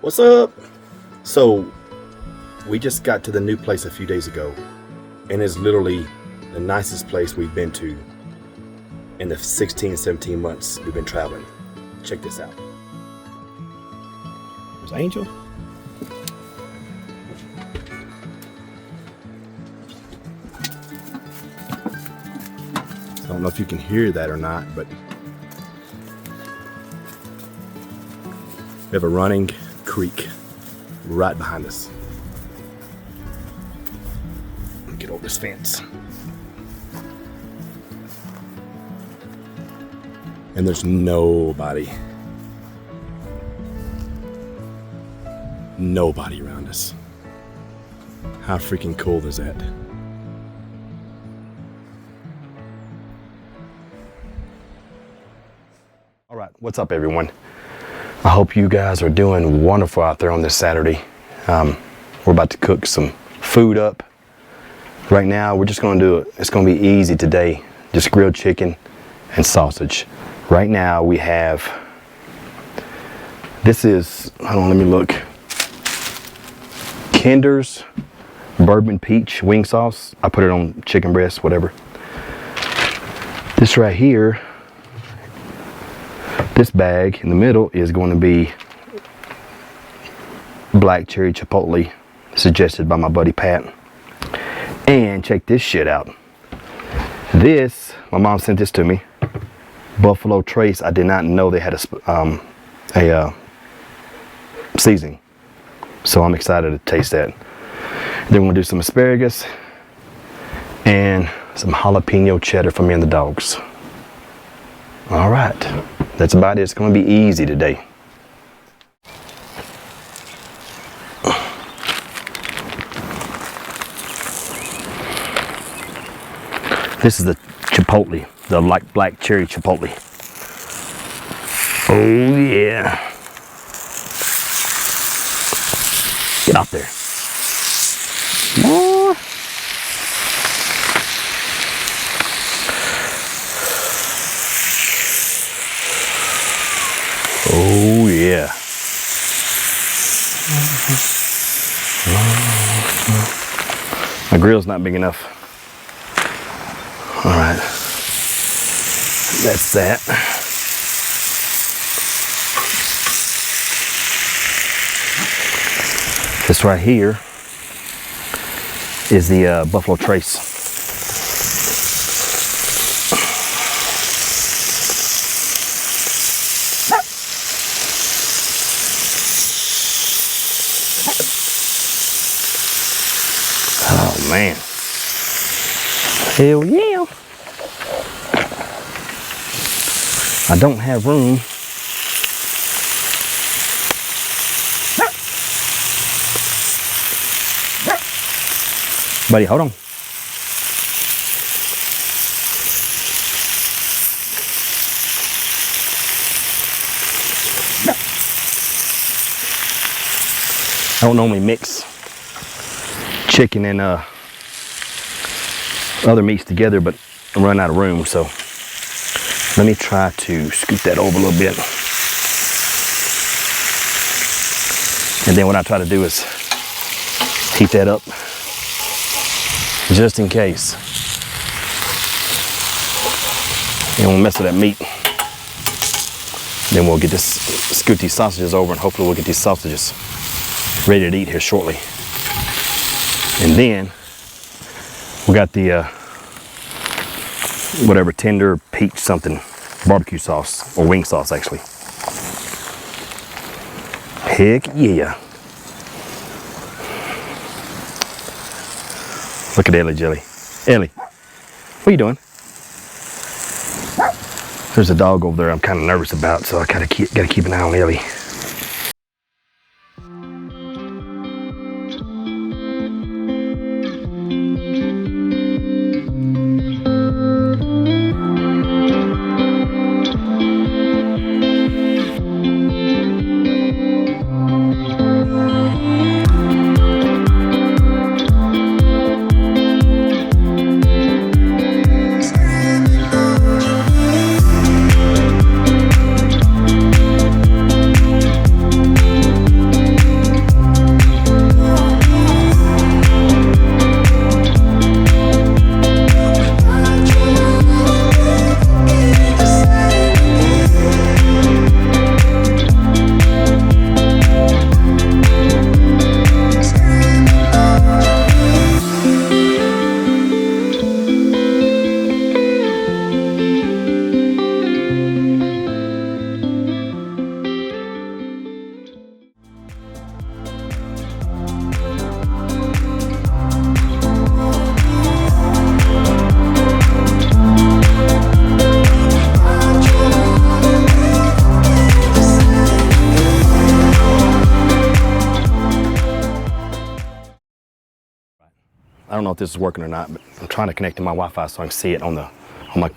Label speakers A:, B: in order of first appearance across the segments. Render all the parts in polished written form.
A: What's up? So we just got to the new place a few days ago, and it's literally the nicest place we've been to in the 16, 17 months we've been traveling. Check this out. There's Angel. I don't know if you can hear that or not, but we have a running creek right behind us. Let me get over this fence. And there's nobody. Nobody around us. How freaking cool is that? All right, what's up everyone? I hope you guys are doing wonderful out there on this Saturday. We're about to cook some food up. Right now, we're just gonna do it. It's gonna be easy today. Just grilled chicken and sausage. Right now we have, this is, hold on, let me look. Kinder's bourbon peach wing sauce. I put it on chicken breast, whatever. This right here, this bag in the middle is going to be black cherry chipotle, suggested by my buddy Pat. And check this shit out. This, my mom sent this to me. Buffalo Trace. I did not know they had a seasoning, so I'm excited to taste that. Then we're gonna do some asparagus and some jalapeno cheddar for me and the dogs. All right, that's about it. It's gonna be easy today. This is the chipotle, the like black cherry chipotle. Oh yeah. Get out there. More. Oh yeah. My grill's not big enough. All right. That's that. This right here is the Buffalo Trace. Oh man. Hell yeah. I don't have room. Buddy, hold on. I don't normally mix chicken and other meats together, but I'm running out of room, so let me try to scoot that over a little bit. And then what I try to do is heat that up just in case. And we'll mess with that meat. Then we'll get this, scoot these sausages over, and hopefully we'll get these sausages ready to eat here shortly. And then we got the whatever tender peach something barbecue sauce, or wing sauce actually. Heck yeah. Look at Ellie Jelly. Ellie, what are you doing? There's a dog over there I'm kind of nervous about, so I gotta keep an eye on Ellie. don't know if this is working or not, but I'm trying to connect to my Wi-Fi so I can see it on my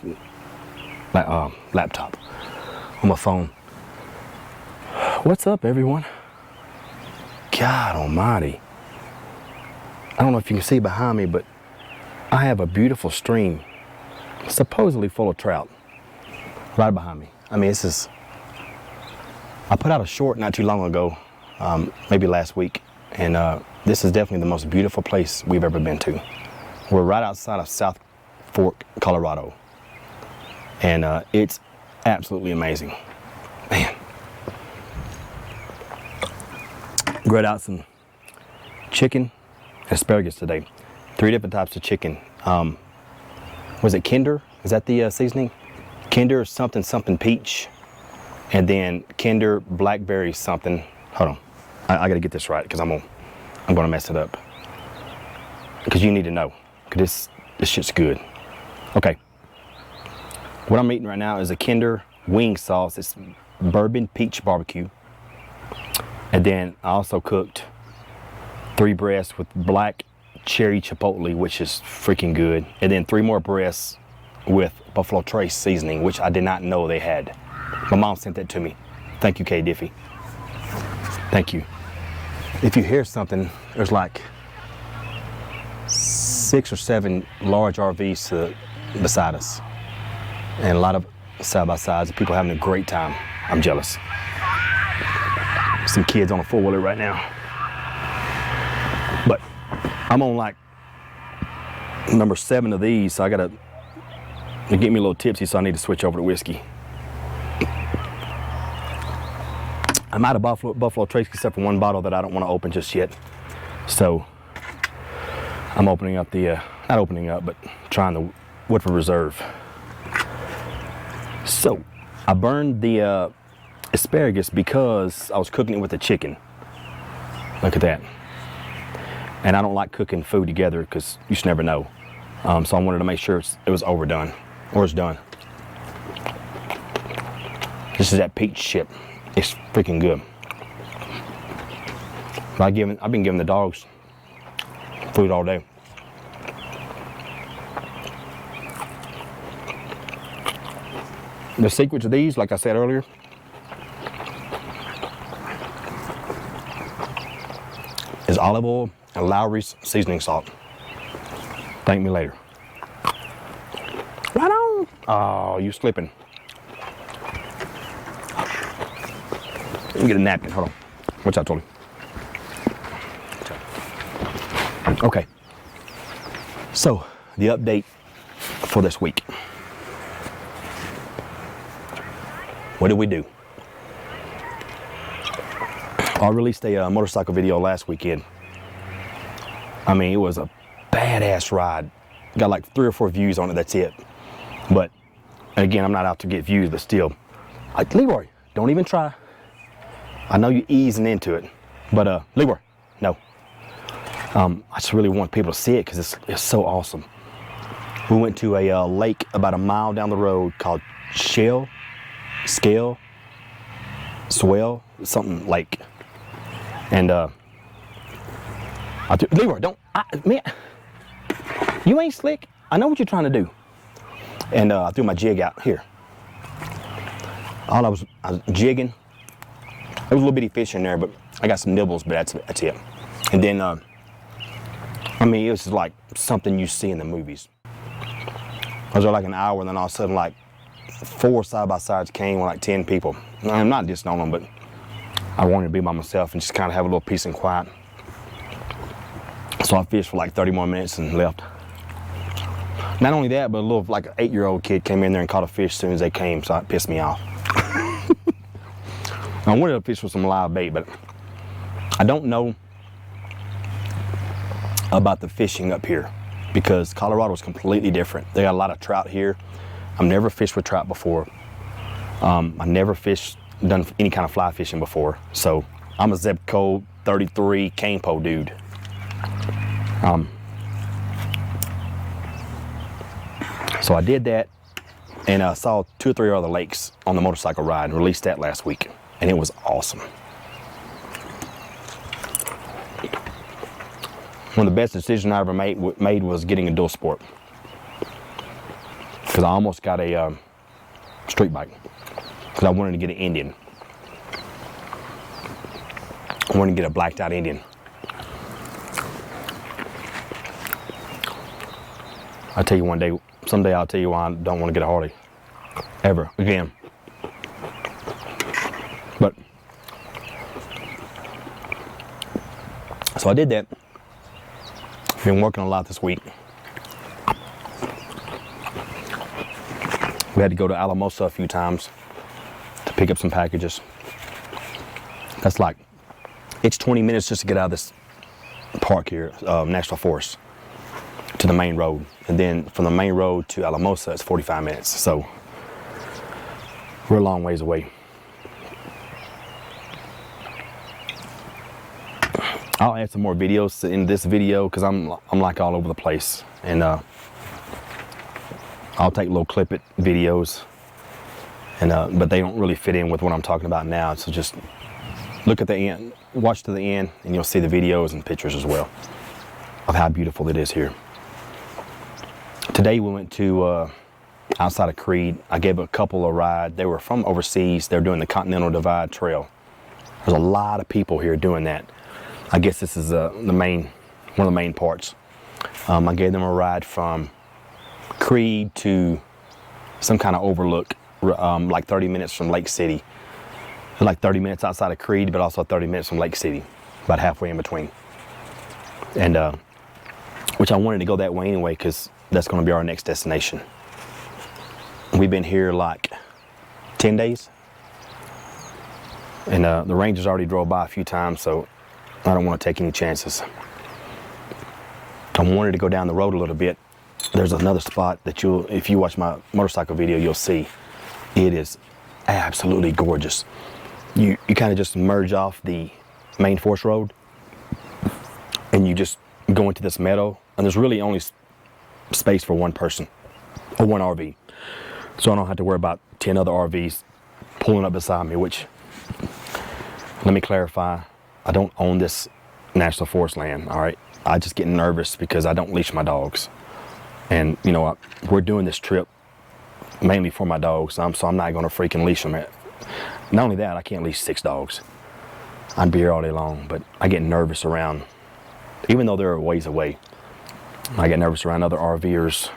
A: laptop, on my phone. What's up, everyone? God almighty. I don't know if you can see behind me, but I have a beautiful stream, supposedly full of trout, right behind me. I mean, I put out a short not too long ago, maybe last week, and this is definitely the most beautiful place we've ever been to. We're right outside of South Fork, Colorado, and it's absolutely amazing. Man. Grilled out some chicken and asparagus today. 3 different types of chicken. Was it Kinder? Is that the seasoning? Kinder something peach, and then Kinder blackberry something. Hold on, I gotta get this right because I'm gonna mess it up. Because you need to know, because this shit's good. Okay, what I'm eating right now is a Kinder wing sauce. It's bourbon peach barbecue, and then I also cooked 3 breasts with black cherry chipotle, which is freaking good, and then 3 more breasts with Buffalo Trace seasoning, which I did not know they had. My mom sent that to me. Thank you, K. Diffie. Thank you. If you hear something, there's like 6 or 7 large RVs beside us, and a lot of side-by-sides. People having a great time. I'm jealous. Some kids on a 4-wheeler right now. But I'm on like number 7 of these, so I gotta get me a little tipsy, so I need to switch over to whiskey. I'm out of Buffalo Trace except for 1 bottle that I don't want to open just yet. So I'm opening up not opening up, but trying the Woodford Reserve. So I burned the asparagus because I was cooking it with the chicken. Look at that. And I don't like cooking food together because you just never know. So I wanted to make sure it was overdone, or it's done. This is that peach shit. It's freaking good. I've been giving the dogs food all day. The secret to these, like I said earlier, is olive oil and Lowry's seasoning salt. Thank me later. Right on. Oh, you slipping. Let me get a napkin. Hold on. What's that, Tolly? Okay. So, the update for this week. What did we do? I released a motorcycle video last weekend. I mean, it was a badass ride. Got like 3 or 4 views on it, that's it. But, again, I'm not out to get views, but still. Leroy, don't even try. I know you're easing into it, but Leroy, no. I just really want people to see it because it's so awesome. We went to a lake about a mile down the road called Swell, something lake. And Leroy, don't, man, you ain't slick. I know what you're trying to do. And I threw my jig out here. I was jigging. There was a little bitty fish in there, but I got some nibbles, but that's it. And then, I mean, it was just like something you see in the movies. I was there like an hour, and then all of a sudden, like 4 side-by-sides came with like 10 people. I'm not dissing on them, but I wanted to be by myself and just kind of have a little peace and quiet. So I fished for like 30 more minutes and left. Not only that, but a little like an 8-year-old kid came in there and caught a fish as soon as they came, so it pissed me off. I wanted to fish with some live bait, but I don't know about the fishing up here because Colorado is completely different. They got a lot of trout here. I've never fished with trout before. I've never done any kind of fly fishing before. So I'm a zip code 33 cane pole dude. So I did that, and I saw 2 or 3 other lakes on the motorcycle ride and released that last week, and it was awesome. One of the best decisions I ever made was getting a dual sport. Because I almost got a street bike. Because I wanted to get an Indian. I wanted to get a blacked out Indian. I'll tell you someday I'll tell you why I don't want to get a Harley. Ever, again. But, so I did that. Been working a lot this week. We had to go to Alamosa a few times to pick up some packages. That's like, it's 20 minutes just to get out of this park here, National Forest, to the main road. And then from the main road to Alamosa, it's 45 minutes. So we're a long ways away. I'll add some more videos in this video because I'm like all over the place, and I'll take little clip it videos, and but they don't really fit in with what I'm talking about now. So just look at the end, watch to the end, and you'll see the videos and pictures as well of how beautiful it is here. Today we went to outside of Creede. I gave a couple a ride. They were from overseas. They're doing the Continental Divide Trail. There's a lot of people here doing that. I guess this is one of the main parts. I gave them a ride from Creede to some kind of overlook, like 30 minutes from Lake City. Like 30 minutes outside of Creede, but also 30 minutes from Lake City, about halfway in between. And which I wanted to go that way anyway, because that's going to be our next destination. We've been here like 10 days. And the Rangers already drove by a few times, so I don't want to take any chances. I wanted to go down the road a little bit. There's another spot that if you watch my motorcycle video, you'll see. It is absolutely gorgeous. You kind of just merge off the main forest road, and you just go into this meadow, and there's really only space for one person or one RV. So I don't have to worry about 10 other RVs pulling up beside me, which, let me clarify, I don't own this national forest land, all right? I just get nervous because I don't leash my dogs. And, you know, we're doing this trip mainly for my dogs, so I'm not going to freaking leash them. Not only that, I can't leash 6 dogs. I'd be here all day long, but I get nervous around, even though they're a ways away, I get nervous around other RVers,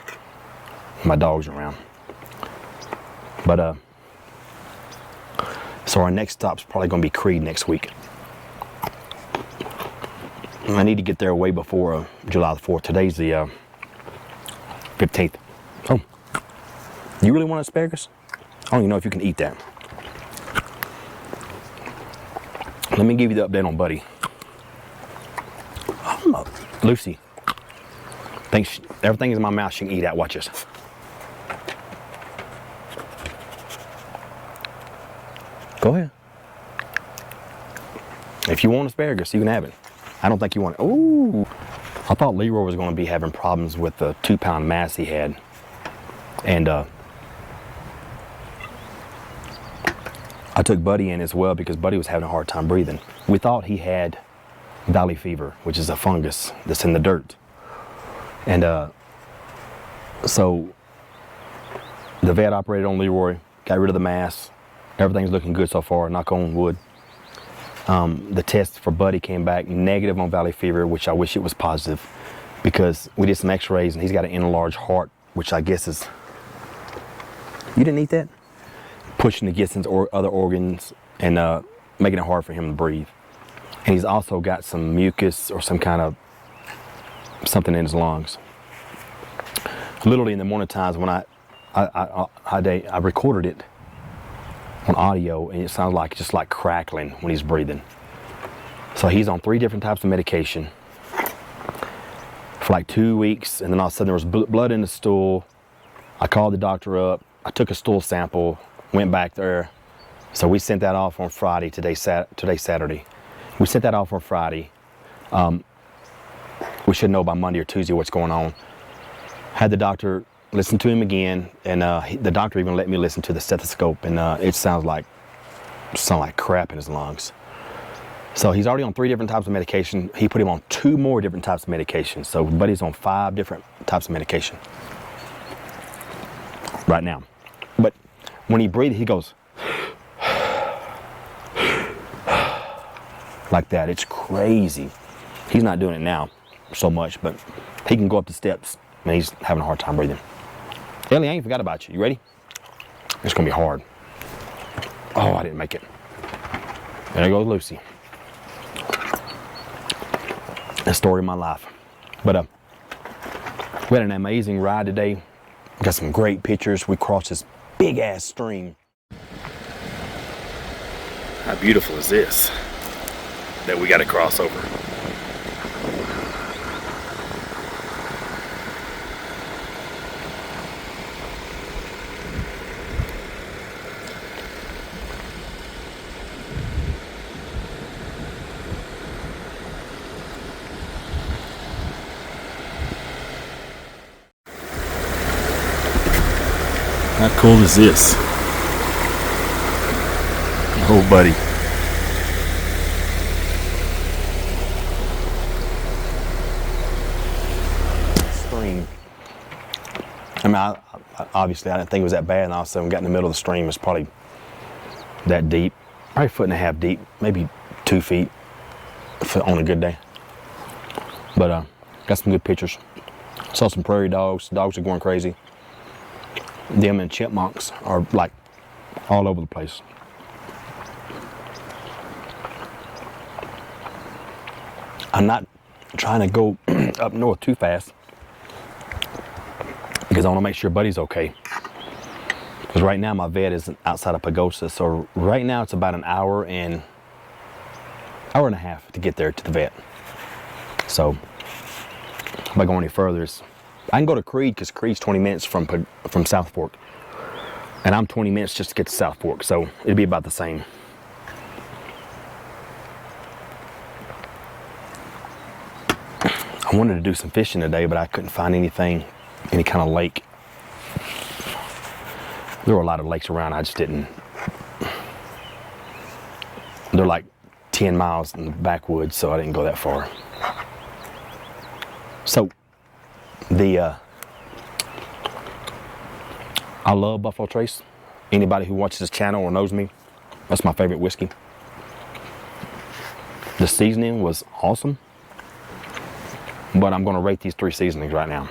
A: my dogs around. But, so our next stop's probably going to be Creede next week. I need to get there way before July the 4th. Today's the 15th. Oh, you really want asparagus? I don't even know if you can eat that. Let me give you the update on Buddy. Oh, Lucy thinks everything is in my mouth she can eat at. Watch this. Go ahead. If you want asparagus, you can have it. I don't think you want it. Ooh. I thought Leroy was going to be having problems with the 2-pound mass he had. And I took Buddy in as well because Buddy was having a hard time breathing. We thought he had valley fever, which is a fungus that's in the dirt. And so the vet operated on Leroy, got rid of the mass. Everything's looking good so far, knock on wood. The test for Buddy came back negative on valley fever, which I wish it was positive, because we did some x-rays and he's got an enlarged heart, which I guess is, you didn't eat that? Pushing against his other organs and making it hard for him to breathe. And he's also got some mucus or some kind of something in his lungs. Literally in the morning times when I recorded it on audio, and it sounds like just like crackling when he's breathing. So he's on 3 different types of medication for like 2 weeks, and then all of a sudden there was blood in the stool. I called the doctor up. I took a stool sample, went back there. So we sent that off on Friday. Today's Saturday. We sent that off on Friday. We should know by Monday or Tuesday what's going on. Had the doctor listen to him again, and the doctor even let me listen to the stethoscope, and it sounds like crap in his lungs. So he's already on 3 different types of medication. He put him on 2 more different types of medication. So Buddy's on 5 different types of medication right now. But when he breathes, he goes like that. It's crazy. He's not doing it now so much, but he can go up the steps and he's having a hard time breathing. Ellie, I ain't forgot about you. You ready? It's gonna be hard. Oh, I didn't make it. There goes Lucy. The story of my life. But we had an amazing ride today. Got some great pictures. We crossed this big ass stream. How beautiful is this that we got to cross over? How cool is this? Oh, buddy. Stream. I mean, obviously I didn't think it was that bad, and all of a sudden we got in the middle of the stream. It's probably that deep. Probably 1.5 feet deep, maybe 2 feet on a good day. But got some good pictures. Saw some prairie dogs. Dogs are going crazy. Them and chipmunks are like all over the place. I'm not trying to go up north too fast because I want to make sure Buddy's okay. Because right now my vet is outside of Pagosa, so right now it's about an hour and a half to get there to the vet. So if I go any further, I can go to Creede because Creede's 20 minutes from South Fork. And I'm 20 minutes just to get to South Fork, so it'd be about the same. I wanted to do some fishing today, but I couldn't find anything, any kind of lake. There were a lot of lakes around, I just didn't. They're like 10 miles in the backwoods, so I didn't go that far. So, I love Buffalo Trace. Anybody who watches this channel or knows me, that's my favorite whiskey. The seasoning was awesome, but I'm gonna rate these 3 seasonings right now.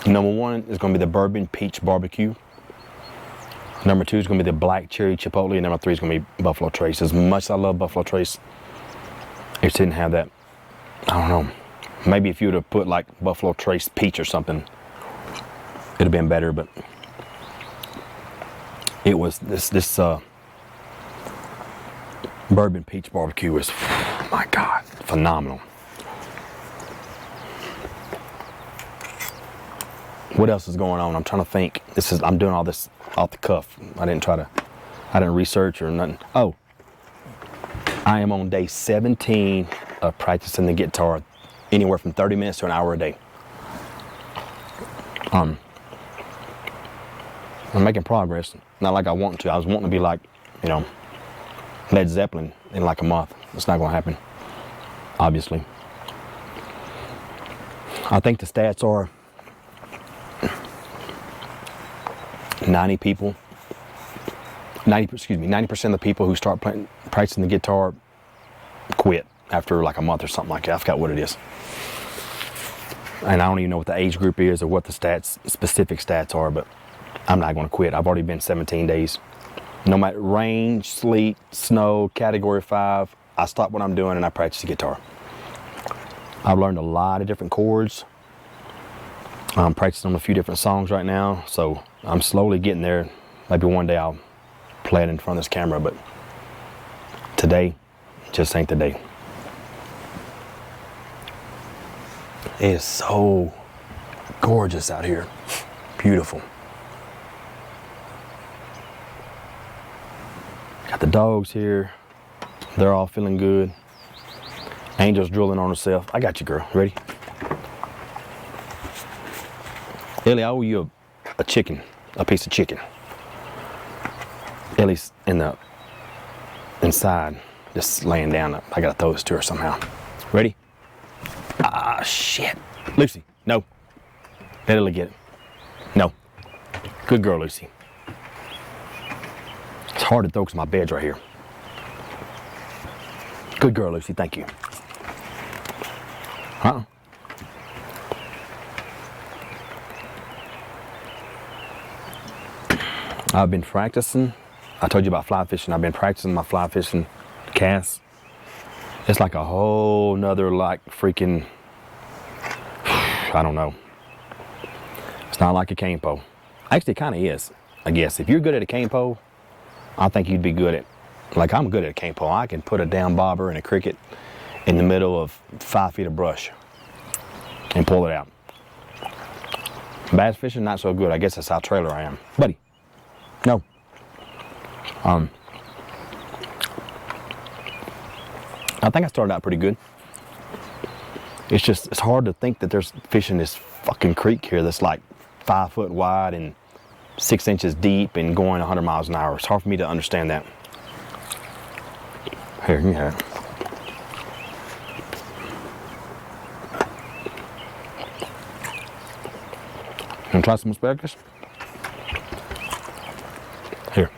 A: Number 1 is gonna be the Bourbon Peach Barbecue. Number 2 is gonna be the Black Cherry Chipotle, and number 3 is gonna be Buffalo Trace. As much as I love Buffalo Trace, it didn't have that. I don't know. Maybe if you would have put like Buffalo Trace Peach or something, it'd have been better, but it was this Bourbon Peach Barbecue was, my God, phenomenal. What else is going on? I'm trying to think. I'm doing all this off the cuff. I didn't research or nothing. Oh, I am on day 17 of practicing the guitar, anywhere from 30 minutes to an hour a day. I'm making progress. Not like I want to. I was wanting to be like, Led Zeppelin in like a month. It's not going to happen, obviously. I think the stats are 90% of the people who start practicing the guitar quit after like a month or something like that. I forgot what it is. And I don't even know what the age group is or what the specific stats are, but I'm not going to quit. I've already been 17 days. No matter rain, sleet, snow, category 5, I stop what I'm doing and I practice the guitar. I've learned a lot of different chords. I'm practicing on a few different songs right now, so I'm slowly getting there. Maybe one day I'll play it in front of this camera, but today just ain't the day. It is so gorgeous out here. Beautiful. Got the dogs here. They're all feeling good. Angel's drooling on herself. I got you, girl. Ready? Ellie, I owe you a chicken, a piece of chicken. Ellie's in the inside, just laying down. I gotta throw this to her somehow. Ready? Ah, shit. Lucy, no. Let Illy get it. No. Good girl, Lucy. It's hard to throw because my bed's right here. Good girl, Lucy, thank you. I've been practicing. I told you about fly fishing. I've been practicing my fly fishing casts. It's like a whole nother like freaking, I don't know. It's not like a cane pole. Actually, it kind of is, I guess. If you're good at a cane pole, I think you'd be good at, like I'm good at a cane pole. I can put a down bobber and a cricket in the middle of 5 feet of brush and pull it out. Bass fishing, not so good. I guess that's how trailer I am. Buddy, no. I think I started out pretty good. It's just, it's hard to think that there's fish in this fucking creek here that's like 5 foot wide and 6 inches deep and going 100 miles an hour. It's hard for me to understand that. Here, you have it. Want to try some asparagus? Here.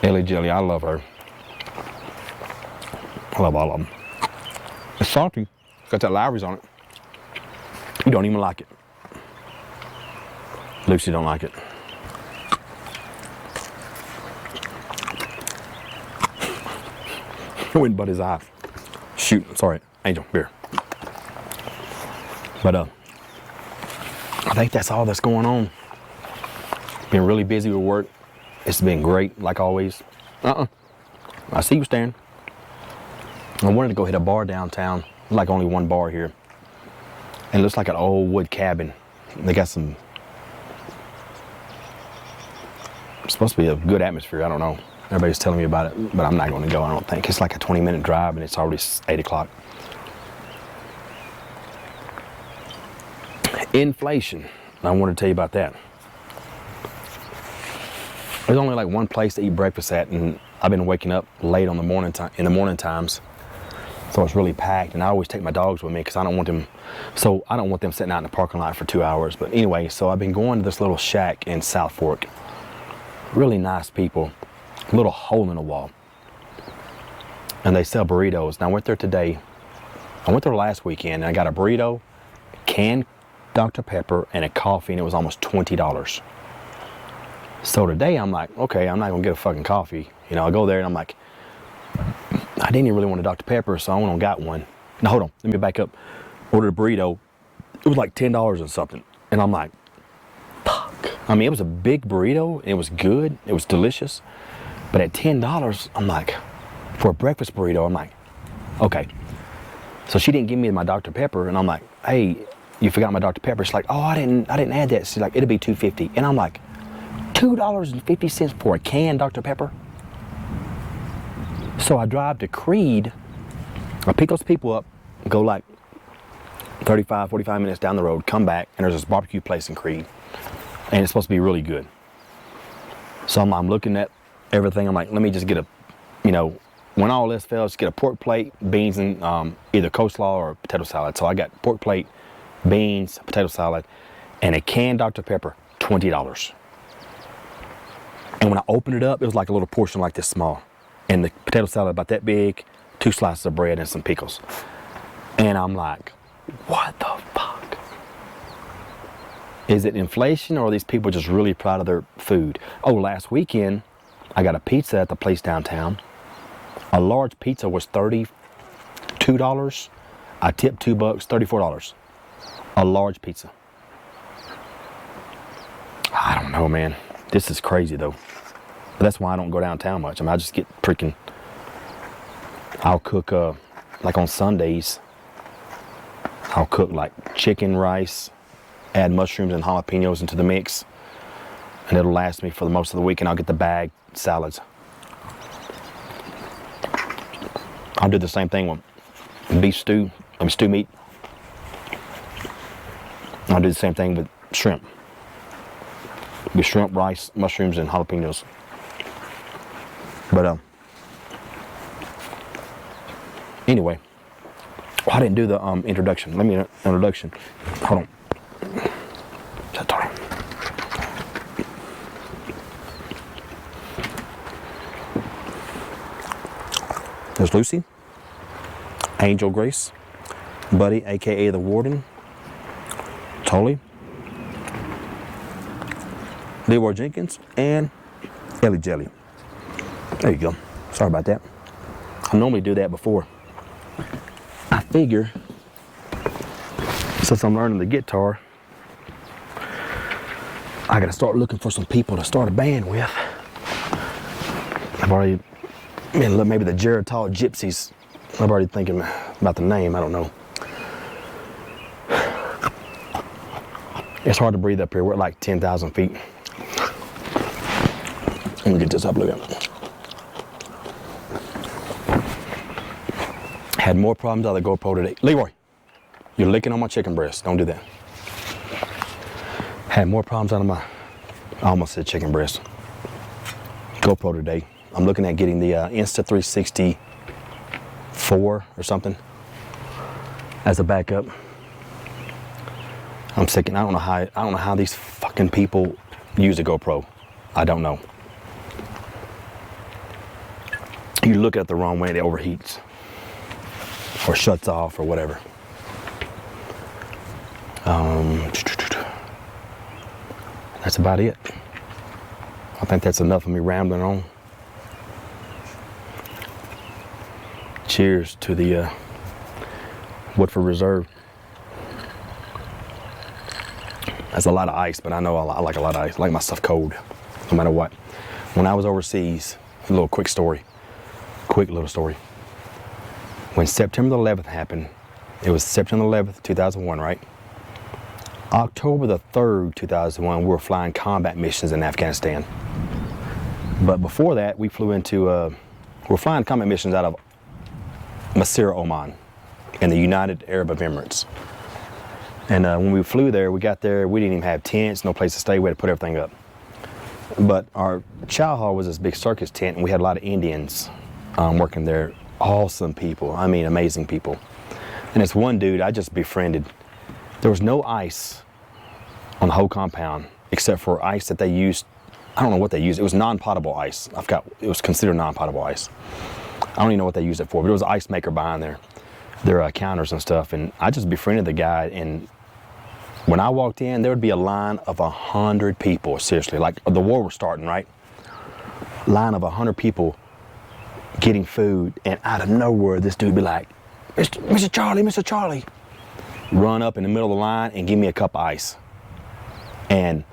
A: Ellie Jelly, I love her. I love all of them. It's salty. It's got that Lowry's on it. You don't even like it. Lucy don't like it. It went but his eye. Shoot, sorry, Angel, here. But I think that's all that's going on. Been really busy with work. It's been great, like always. I see you staring. I wanted to go hit a bar downtown, like only one bar here. And it looks like an old wood cabin. They got some, it's supposed to be a good atmosphere, I don't know. Everybody's telling me about it, but I'm not going to go, I don't think. It's like a 20-minute drive and it's already 8 o'clock. Inflation, I want to tell you about that. There's only like one place to eat breakfast at, and I've been waking up late on the morning time, in the morning times, so it's really packed. And I always take my dogs with me because I don't want them sitting out in the parking lot for 2 hours. But anyway, so I've been going to this little shack in South Fork. Really nice people, a little hole in the wall, and they sell burritos. And I went there today. I went there last weekend, and I got a burrito, canned Dr. Pepper, and a coffee, and it was almost $20. So today I'm like, okay, I'm not gonna get a fucking coffee. You know, I go there and I'm like, I didn't even really want a Dr. Pepper, so I went and got one. Now hold on, let me back up. Ordered a burrito. It was like $10 or something. And I'm like, fuck. I mean, it was a big burrito. It was good. It was delicious. But at $10, I'm like, for a breakfast burrito, I'm like, okay. So she didn't give me my Dr. Pepper, and I'm like, hey, you forgot my Dr. Pepper. She's like, oh, I didn't add that. She's like, it'll be $2.50. And I'm like, $2.50 for a canned Dr. Pepper? So I drive to Creede, I pick those people up, go like 35, 45 minutes down the road, come back, and there's this barbecue place in Creede, and it's supposed to be really good. So I'm looking at everything, I'm like, let me just get a, you know, when all this fails, just get a pork plate, beans, and either coleslaw or potato salad. So I got pork plate, beans, potato salad, and a canned Dr. Pepper, $20. And when I opened it up, it was like a little portion like this small. And the potato salad about that big, 2 slices of bread and some pickles. And I'm like, what the fuck? Is it inflation, or are these people just really proud of their food? Oh, last weekend, I got a pizza at the place downtown. A large pizza was $32. I tipped $2, $34. A large pizza. I don't know, man. This is crazy though. But that's why I don't go downtown much. I mean, I just get freaking, I'll cook, like on Sundays, I'll cook like chicken, rice, add mushrooms and jalapenos into the mix, and it'll last me for the most of the week, and I'll get the bag salads. I'll do the same thing with beef stew, stew meat. I'll do the same thing with shrimp. with shrimp, rice, mushrooms, and jalapenos. But anyway, I didn't do the introduction. Let me introduction. Hold on. There's Lucy, Angel Grace, Buddy, aka the Warden, Tully, Leroy Jenkins, and Ellie Jelly. There you go. Sorry about that. I normally do that before. I figure, since I'm learning the guitar, I gotta start looking for some people to start a band with. I've already, maybe the Geritol Gypsies. I'm already thinking about the name, I don't know. It's hard to breathe up here. We're at like 10,000 feet. Let me get this up, look at it. Had more problems out of the GoPro today. Leroy, you're licking on my chicken breast. Don't do that. Had more problems out of my, I almost said chicken breast. GoPro today. I'm looking at getting the Insta360 4 or something as a backup. I'm sick, and I don't know how these fucking people use a GoPro. I don't know. You look at it the wrong way, it overheats or shuts off or whatever. That's about it. I think that's enough of me rambling on. Cheers to the Woodford Reserve. That's a lot of ice, but I know I like a lot of ice. I like my stuff cold, no matter what. When I was overseas, a little quick little story. When September the 11th happened, it was September 11th, 2001, right? October the 3rd, 2001, we were flying combat missions in Afghanistan. But before that, we flew into, we were flying combat missions out of Masira, Oman, in the United Arab Emirates. And when we flew there, we got there, we didn't even have tents, no place to stay, we had to put everything up. But our chow hall was this big circus tent, and we had a lot of Indians working there. Awesome people, I mean amazing people. And this one dude I just befriended. There was no ice on the whole compound except for ice that they used. I don't know what they used. It was non-potable ice. I forgot, it was considered non-potable ice. I don't even know what they used it for, but there was an ice maker behind there. There are counters and stuff, and I just befriended the guy, and when I walked in, there would be a line of 100 people, seriously, like the war was starting, right? Line of 100 people getting food, and out of nowhere, this dude be like, Mr. Charlie, Mr. Charlie. Run up in the middle of the line and give me a cup of ice. And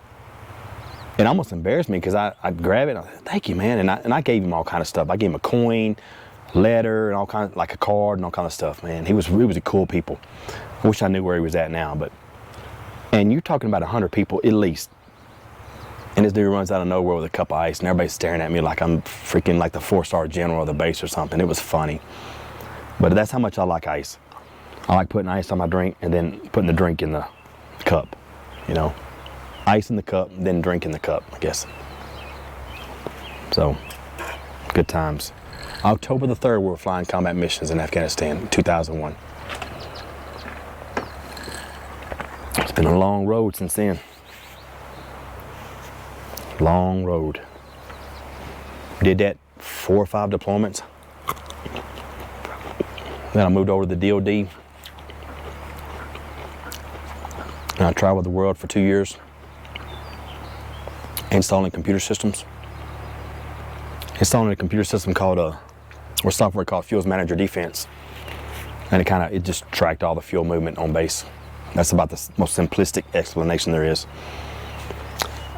A: it almost embarrassed me because I'd grab it, and I said, thank you, man. And I gave him all kind of stuff. I gave him a coin, letter, and all kind of, like a card and all kind of stuff, man. He was a cool people. I wish I knew where he was at now, but, and you're talking about 100 people at least. And this dude runs out of nowhere with a cup of ice, and everybody's staring at me like I'm freaking like the 4-star general of the base or something. It was funny. But that's how much I like ice. I like putting ice on my drink and then putting the drink in the cup, you know. Ice in the cup, then drink in the cup, I guess. So, good times. October the 3rd, we were flying combat missions in Afghanistan, 2001. It's been a long road since then. Long road. Did that 4 or 5 deployments. Then I moved over to the DOD. And I traveled the world for 2 years, installing computer systems. Installing a computer system called, or software called Fuels Manager Defense. And it just tracked all the fuel movement on base. That's about the most simplistic explanation there is.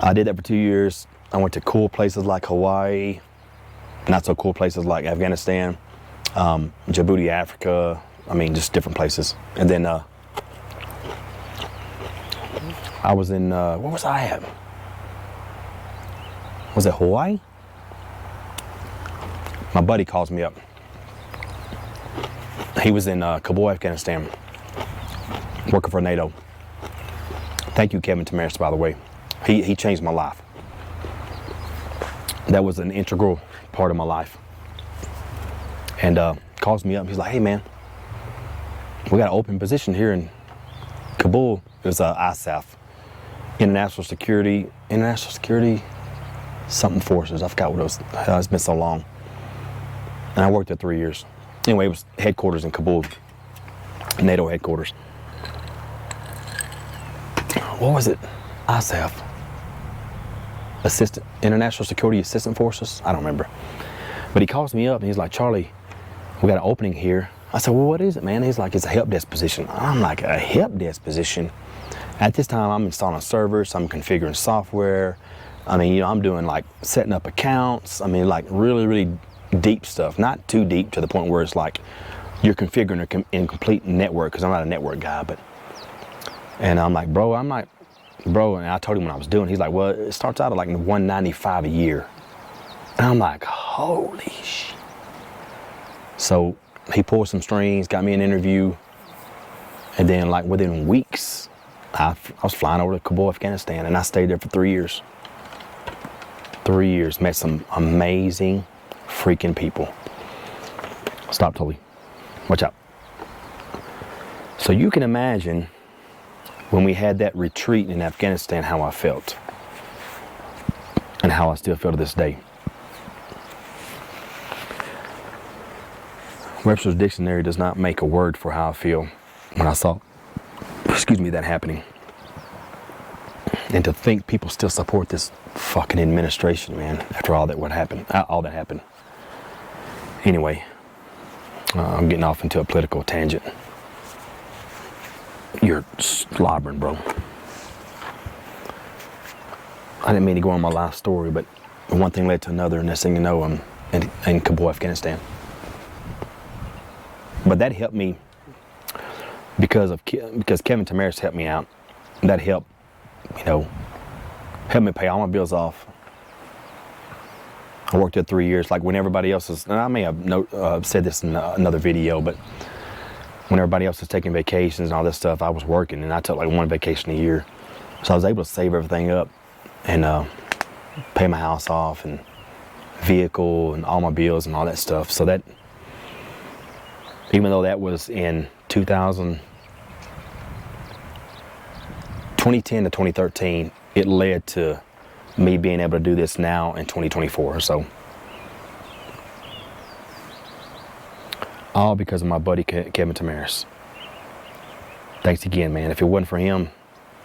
A: I did that for 2 years. I went to cool places like Hawaii, not so cool places like Afghanistan, Djibouti, Africa, I mean, just different places. And then I was in, where was I at? Was it Hawaii? My buddy calls me up. He was in Kabul, Afghanistan, working for NATO. Thank you, Kevin Tamaris, by the way. He changed my life. that was an integral part of my life. And calls me up. He's like, hey man, we got an open position here in Kabul. It was ISAF, International Security something forces. I forgot what it was. It's been so long. And I worked there 3 years. Anyway, it was headquarters in Kabul, NATO headquarters. What was it? ISAF. International Security Assistant Forces? I don't remember. But he calls me up and he's like, Charlie, we got an opening here. I said, well, what is it, man? He's like, it's a help desk position. I'm like, a help desk position? At this time, I'm installing servers, I'm configuring software. I mean, you know, I'm doing like setting up accounts. I mean, like really, really deep stuff. Not too deep to the point where it's like you're configuring a incomplete network, because I'm not a network guy. And I'm like, bro, and I told him what I was doing. He's like, well, it starts out at like $195 a year. And I'm like, holy shit. So he pulled some strings, got me an interview. And then like within weeks, I was flying over to Kabul, Afghanistan, and I stayed there for 3 years. 3 years, met some amazing freaking people. Stop, Tully. Watch out. So you can imagine when we had that retreat in Afghanistan, how I felt. And how I still feel to this day. Webster's Dictionary does not make a word for how I feel when I saw, that happening. And to think people still support this fucking administration, man, after all that happened. Anyway, I'm getting off into a political tangent. You're slobbering, bro. I didn't mean to go on my life story, but one thing led to another, and next thing you know, I'm in Kabul, Afghanistan. But that helped me because Kevin Tamaris helped me out. That helped, helped me pay all my bills off. I worked there 3 years, like when everybody else is, and I may have said this in another video, but when everybody else was taking vacations and all this stuff, I was working, and I took like one vacation a year. So I was able to save everything up and pay my house off and vehicle and all my bills and all that stuff. So that, even though that was in 2010 to 2013, it led to me being able to do this now in 2024. So all because of my buddy Kevin Tamaris. Thanks again, man. If it wasn't for him,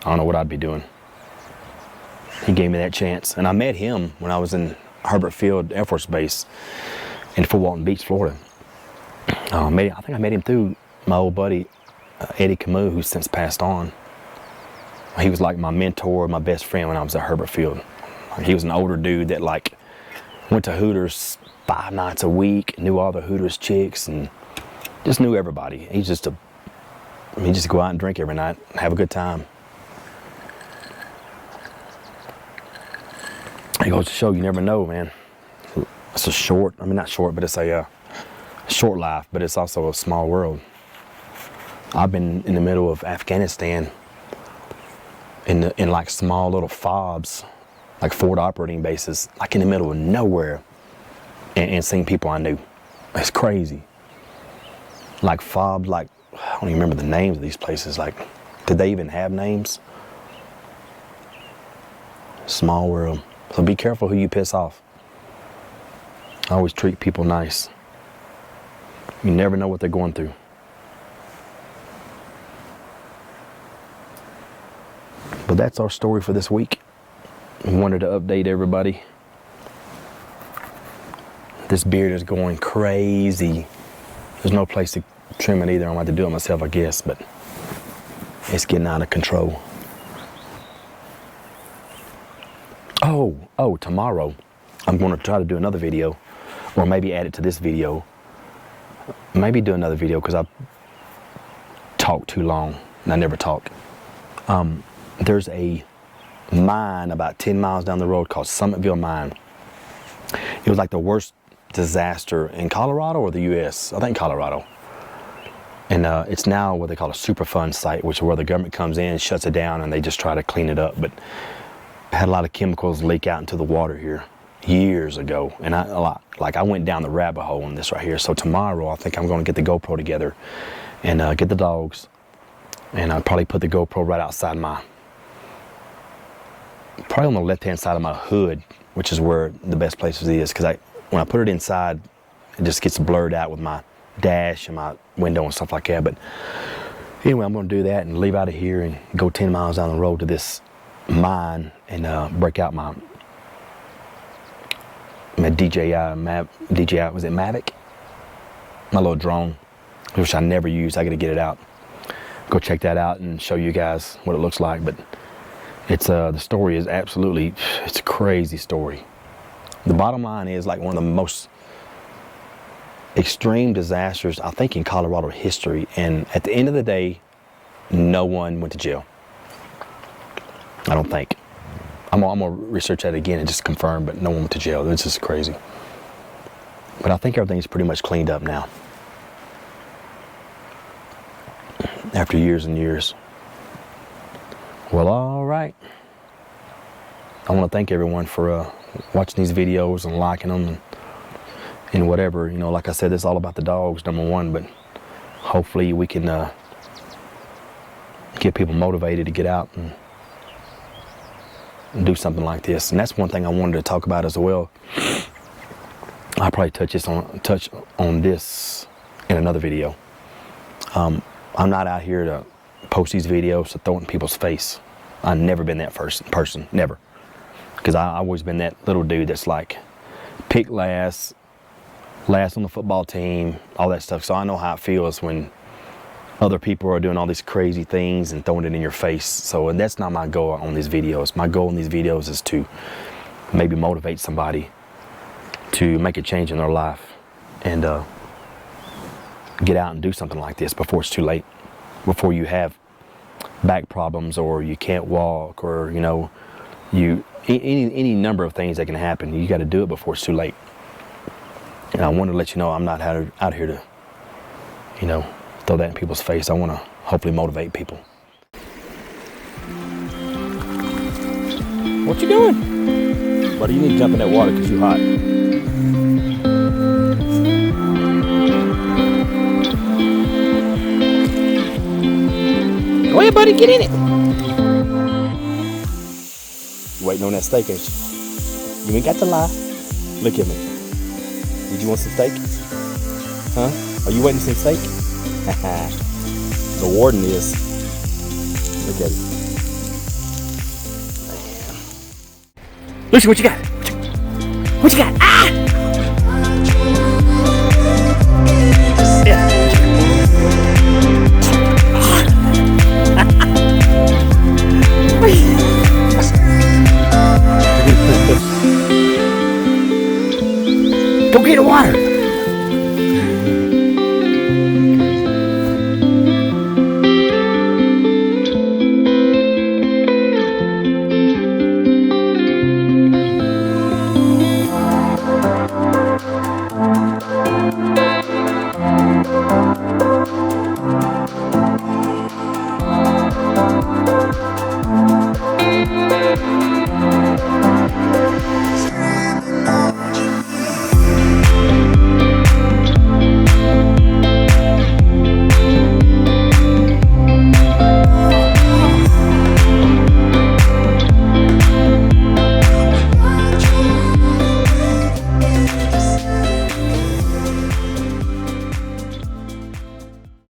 A: I don't know what I'd be doing. He gave me that chance, and I met him when I was in Herbert Field Air Force Base in Fort Walton Beach, Florida. I think I met him through my old buddy Eddie Camus, who's since passed on. He was like my mentor, my best friend when I was at Herbert Field. He was an older dude that like went to Hooters 5 nights a week, knew all the Hooters chicks, and just knew everybody. He just go out and drink every night, and have a good time. It goes to show you never know, man. It's a short, not short, but it's a short life, but it's also a small world. I've been in the middle of Afghanistan in like small little FOBs, like forward operating bases, like in the middle of nowhere, and seeing people I knew. It's crazy. Like FOBs, like, I don't even remember the names of these places. Like, did they even have names? Small world. So be careful who you piss off. Always treat people nice. You never know what they're going through. But that's our story for this week. I wanted to update everybody. This beard is going crazy. There's no place to trim it either. I'm going to have to do it myself, I guess, but it's getting out of control. Oh, tomorrow I'm going to try to do another video, or maybe add it to this video. Maybe do another video because I talk too long and I never talk. There's a mine about 10 miles down the road called Summitville Mine. It was like the worst disaster in Colorado or the US, I think Colorado. And it's now what they call a Superfund site, which is where the government comes in, shuts it down, and they just try to clean it up. But it had a lot of chemicals leak out into the water here. years ago, and I went down the rabbit hole on this right here. So tomorrow I think I'm going to get the GoPro together and get the dogs, and I'll probably put the GoPro right outside probably on the left hand side of my hood, which is where the best place is, because when I put it inside, it just gets blurred out with my dash and my window and stuff like that. But anyway, I'm going to do that and leave out of here and go 10 miles down the road to this mine and break out my DJI, was it Mavic? My little drone, which I never use. I got to get it out. Go check that out and show you guys what it looks like. But it's the story is absolutely, it's a crazy story. The bottom line is, like, one of the most extreme disasters I think in Colorado history, and at the end of the day, no one went to jail. I don't think. I'm gonna research that again and just confirm, but no one went to jail. It's just crazy. But I think everything's pretty much cleaned up now, after years and years. Well, all right. I want to thank everyone for watching these videos and liking them and whatever. You know, like I said, it's all about the dogs, number one, but hopefully we can get people motivated to get out and do something like this. And that's one thing I wanted to talk about as well. I'll probably touch on this in another video. I'm not out here to post these videos to throw it in people's face. I've never been that person, never. Because I've always been that little dude that's like, pick last on the football team, all that stuff. So I know how it feels when other people are doing all these crazy things and throwing it in your face. So, and that's not my goal on these videos. My goal in these videos is to maybe motivate somebody to make a change in their life and get out and do something like this before it's too late, before you have back problems or you can't walk, or, you know, any number of things that can happen. You got to do it before it's too late. And I want to let you know I'm not out here to, you know, throw that in people's face. I want to hopefully motivate people. What you doing? Buddy, you need to jump in that water because you're hot. Go ahead, buddy, get in it. You waiting on that steak, ain't you? You ain't got to lie. Look at me. Did you want some steak? Huh? Are you waiting for some steak? The warden is. Look at him. Man. Lucy, what you got? What you got? Ah! Yeah. Go get the water.